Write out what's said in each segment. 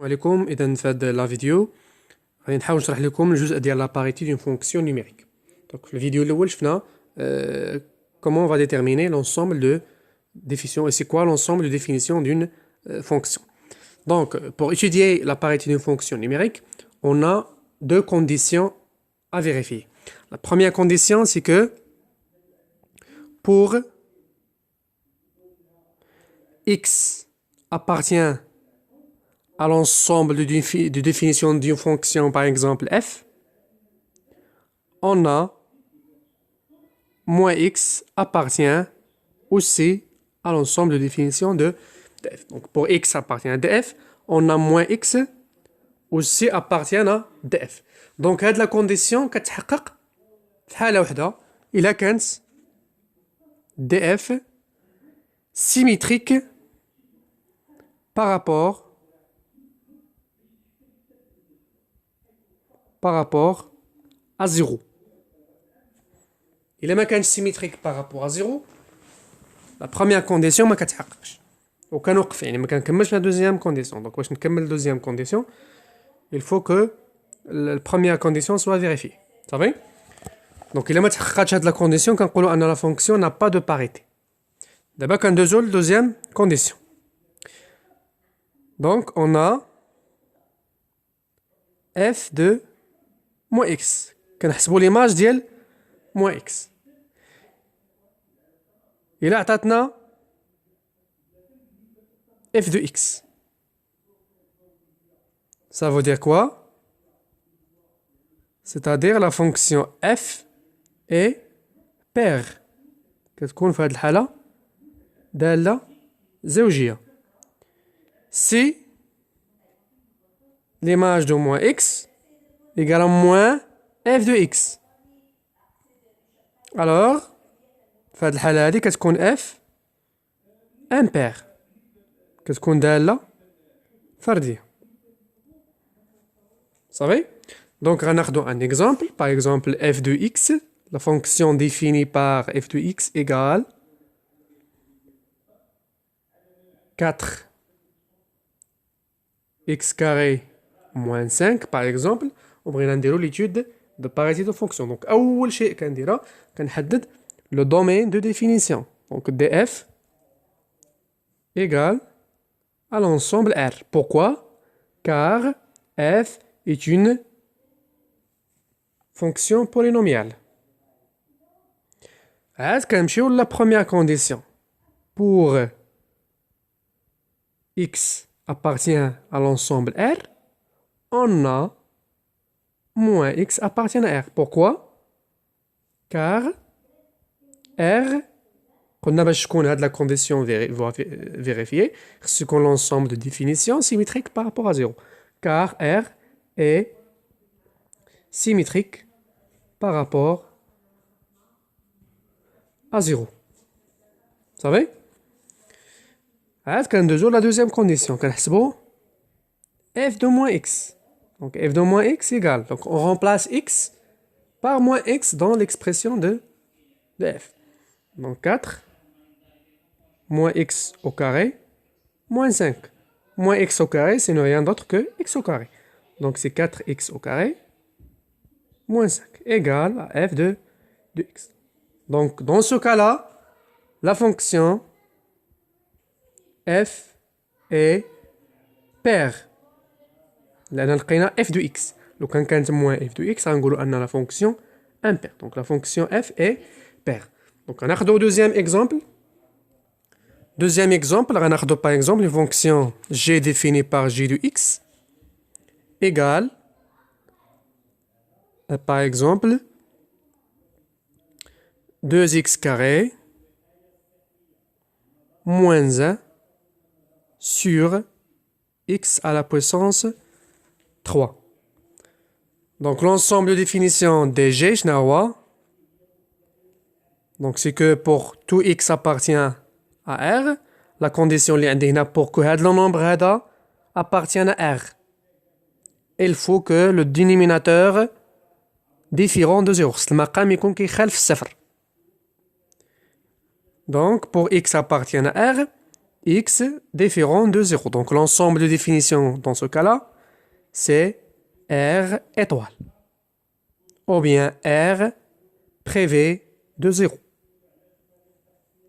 عليكم. اذا في هذه لا فيديو غادي نحاول نشرح لكم الجزء ديال لا باريتي دون فونكسيون نيميريك. دونك في الفيديو الاول شفنا comment on va déterminer l'ensemble de définitions et c'est quoi l'ensemble de définitions d'une fonction. Donc pour étudier la parité d'une fonction numérique, on a deux conditions à vérifier. La première condition, c'est que pour x appartient à l'ensemble de définitions d'une fonction, par exemple f, on a moins x appartient aussi à l'ensemble de définitions de f. Donc pour x appartient à df, on a moins x aussi appartient à df. Donc هاد la condition كتحقق في حالة وحدة إلا كانت df symétrique par rapport à 0. إلا ما كانش symétrique par rapport à 0, la première condition ما كتحققش وكنوقف، يعني ما كنكملش la deuxième condition. Donc باش نكمل la deuxième condition, il faut que la première condition soit vérifiée. Ça va? Donc إلا ما تحققتش هاد la condition كنقولوا أن la fonction n'a pas de parité. دابا كندوزو la deuxième condition. Donc on a f de moins x. كنحسبوا l'image ديال moins x. إلا عطاتنا f de x. Ça veut dire quoi? C'est-à-dire la fonction f est paire. كتكون في هذه الحالة دالة زوجية. Si l'image de moins x égale à moins f de x. Alors, في هذه الحالة هذه كتكون f impair. كتكون دالة فردية. صافي؟ Donc غناخدو un exemple. Par exemple f de x, la fonction définie par f de x égale 4 x carré moins 5 par exemple. وبغينا نديرو l'étude de parité de fonction. Donc أول شيء كنديرها كنحدد le domaine de définition. Donc df égale à l'ensemble R. Pourquoi? Car f est une fonction polynomiale. Est-ce que la première condition pour x appartient à l'ensemble R, on a moins x appartient à R. Pourquoi? Car R, قلنا باش تكون هاد la condition vérifiée, c'est qu'on l'ensemble de définitions symétriques par rapport à 0. Car R est symétrique par rapport à 0. Ça va? Est-ce qu'on a la deuxième condition? F de moins x. Donc f de moins x égale. Donc on remplace x par moins x dans l'expression de f. Donc 4 moins x au carré moins 5. Moins x au carré, c'est rien d'autre que x au carré. Donc c'est 4x au carré moins 5 égale à f de x. Donc dans ce cas-là, la fonction f est paire. لأن لقينا f de x. لو كانت moins f de x غنقولوا أن la fonction impaire. Donc la fonction f est paire. Donc غناخدو deuxième exemple. Deuxième exemple, غناخدو par exemple une fonction g définie par g de x égale par exemple 2x carré moins 1 sur x à la puissance 3. Donc l'ensemble de définition de g, donc c'est que pour tout x appartient à R, la condition pour que le nombre appartienne à R, il faut que le dénominateur différent de 0. Donc pour x appartient à R, x différent de 0. Donc l'ensemble de définitions dans ce cas-là, c'est R étoile. Ou bien R privé de 0.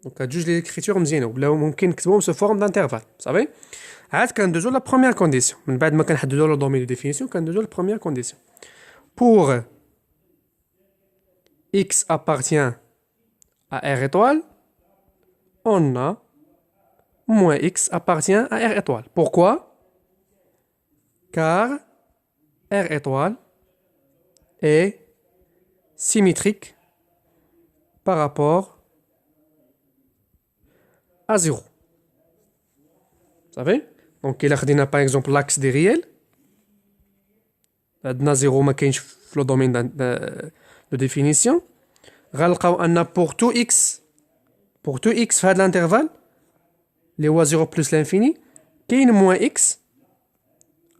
Donc هاد جوج l'écriture مزيانه ولا ممكن نكتبوهم sous forme d'intervalle. صافي عاد كندوزو لا première condition. من بعد ما كنحددو le domaine de définition كندوزو la première condition. Pour x appartient à R étoile, on a moins x appartient à R étoile. Pourquoi? Car R étoile est symétrique par rapport à 0. Vous savez? Donc, il a par exemple l'axe des réels. عندنا 0 ما كاينش في le domaine de définition. غنلقاو أن pour tout x في هذا l'intervalle اللي هو 0 plus l'infini كاين moins x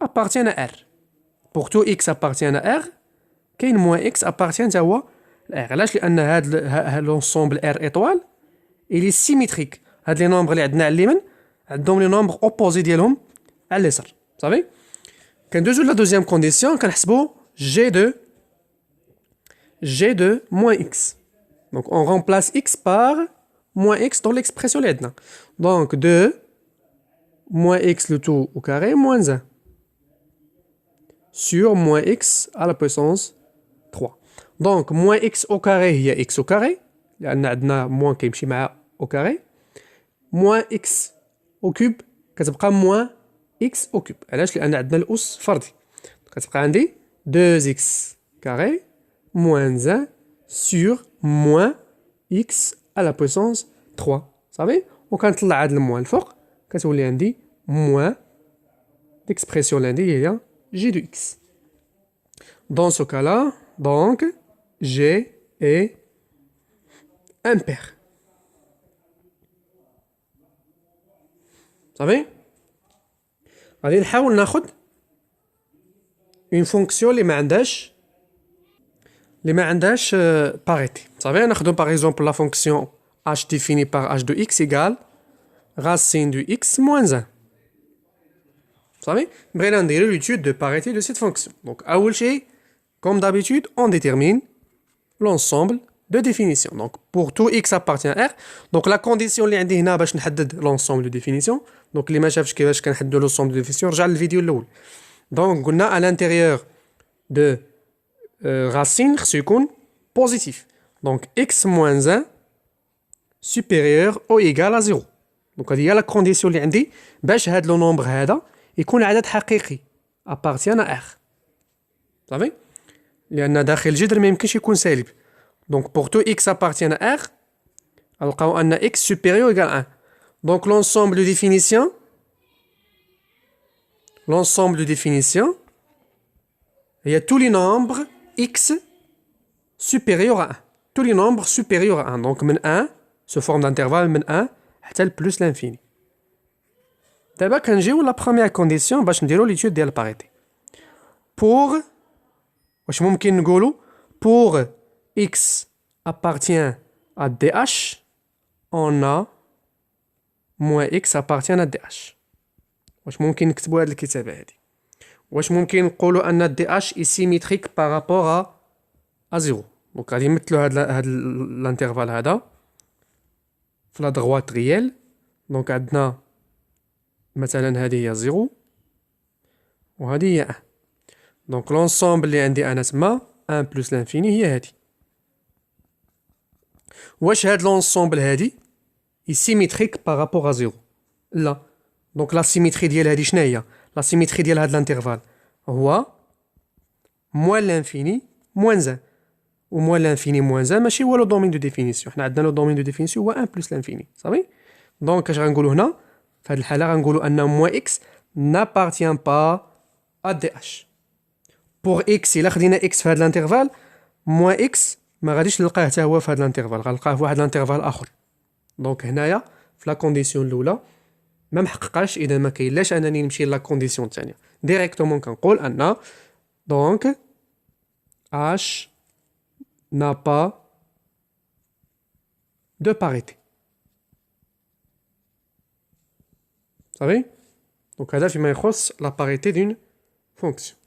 appartient à R. Pour tout x appartient à R كاين moins x appartient à هو R. علاش؟ لأن هذا l'ensemble R étoile il est symétrique. هاد لي نومبر اللي عندنا على اليمين عندهم لي نومبر اوبوزي ديالهم على اليسار. صافي كندوزو لا دوزيام كونديسيون كنحسبو G2 moins x. Donc on remplace x par moins x dans l'expression اللي عندنا. Donc 2 moins x le tout au carré moins 1 sur moins x à la puissance 3. Donc moins x au carré هي x au carré لأن عندنا moins كيمشي مع au carré moins x au cube كتبقى moins x au cube. علاش؟ لأن عندنا الأس فردي كتبقى عندي 2x carré moins 1 sur moins x à la puissance 3. صافي وكنطلع هاد الموان الفوق كتولي عندي moins l'expression اللي عندي هي g de x. Dans ce cas-là, donc g est impair. صافي غادي نحاول ناخد une fonction اللي ما عندهاش باريتي. صافي ناخدو par exemple la fonction h définie par h de x égale racine de x moins 1. صافي بغينا نديرو l'étude de parité de cette fonction. Donc أول شيء comme d'habitude on détermine l'ensemble de définition. Donc pour tout x appartient à R. Donc la condition اللي عندي هنا باش نحدد l'ensemble de définition. Donc اللي ما شافش كيفاش كنحددو l'ensemble de définition رجع للفيديو الأول. Donc قلنا à l'intérieur de racine خصو يكون positif. Donc x moins 1 supérieur ou égal à 0. Donc هذه هي la condition اللي عندي باش هاد لو نومبر هذا يكون عدد حقيقي appartient à R. صافي لأن داخل الجذر ما يمكنش يكون سالب. Donc pour tout x appartient à R نلقاو أن x supérieur ou égal à 1. Donc l'ensemble de définition il y a tous les nombres x supérieurs à 1. Tous les nombres supérieurs à 1. Donc من 1 sous forme d'intervalle من 1 حتى plus l'infini. دابا كنجيو لا première condition باش نديرو l'étude ديال الباريتي. Pour واش ممكن نقولو pour x appartient à dh on a moins x appartient à dh. واش ممكن نكتبو هاد الكتابة هادي؟ واش ممكن نقولو أن dh est symétrique par rapport à 0. دونك غادي نمثلو هاد الانترفال هذا في لا droite réelle. دونك عندنا مثلا هذه هي 0 وهذه هي 1. دونك لونسومبل اللي عندي أنا تما 1 بلس لانفيني هي هذه. واش هاد لونسومبل هادي est symétrique par rapport à 0؟ لا. دونك لا سيميتري ديال هادي شنو هي؟ لا سيميتري ديال هاد الانترفال هو موان لانفيني موان 1. و موان لانفيني موان 1 ماشي هو لو دومين دو ديفينيسيون. حنا عندنا لو دومين دو ديفينيسيون هو 1 بلس لانفيني. صافي دونك اش غنقولو هنا في هاد الحالة غنقولو أن موان إكس n'appartient pas à dh. بوغ إكس إلا خدينا إكس في هاد الانترفال موان إكس ما غاديش نلقاه حتى هو في هاد الانترفال غنلقاه في واحد الانترفال آخر. دونك هنايا في لا كونديسيون الأولى ما محققاش. إذا ما كاينلاش أنني نمشي لا كونديسيون الثانية ديريكتومون كنقول أن دونك h n'a pas de parité. صافي دونك هذا فيما يخص la parité d'une fonction